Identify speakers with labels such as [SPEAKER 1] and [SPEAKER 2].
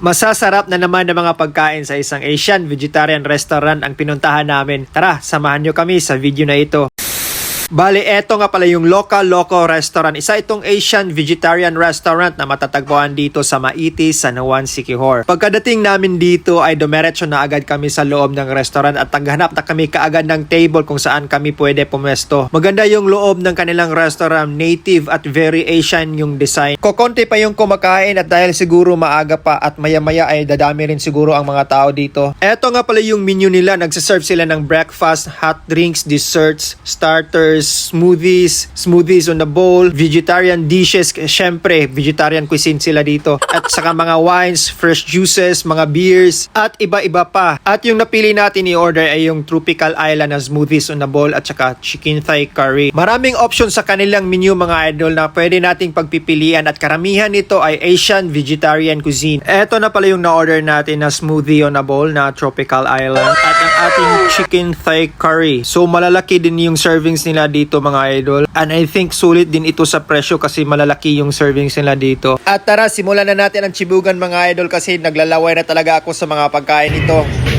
[SPEAKER 1] Masasarap na naman ng mga pagkain sa isang Asian vegetarian restaurant ang pinuntahan namin. Tara, samahan nyo kami sa video na ito. Bale, eto nga pala yung Loca Loco Restaurant. Isa itong Asian vegetarian restaurant na matatagpuan dito sa Maiti, San Juan, Siquijor. Pagkadating namin dito ay dumiretso na agad kami sa loob ng restaurant at naghanap na kami kaagad ng table kung saan kami pwede pumesto. Maganda yung loob ng kanilang restaurant, native at very Asian yung design. Kokonti pa yung kumakain at dahil siguro maaga pa at maya-maya ay dadami rin siguro ang mga tao dito. Eto nga pala yung menu nila. Nagsiserve sila ng breakfast, hot drinks, desserts, starters, smoothies on the bowl, vegetarian dishes, syempre vegetarian cuisine sila dito, at saka mga wines, fresh juices, mga beers, at iba-iba pa. At yung napili natin i-order ay yung Tropical Island na smoothies on the bowl at saka chicken thigh curry. Maraming options sa kanilang menu mga idol na pwede nating pagpipilian at karamihan nito ay Asian vegetarian cuisine. Eto na pala yung na-order natin na smoothie on a bowl na Tropical Island at ang ating chicken thigh curry. So malalaki din yung servings nila dito mga idol, and I think sulit din ito sa presyo kasi malalaki yung servings nila dito. At tara, simulan na natin ang chibugan mga idol kasi naglalaway na talaga ako sa mga pagkain nito.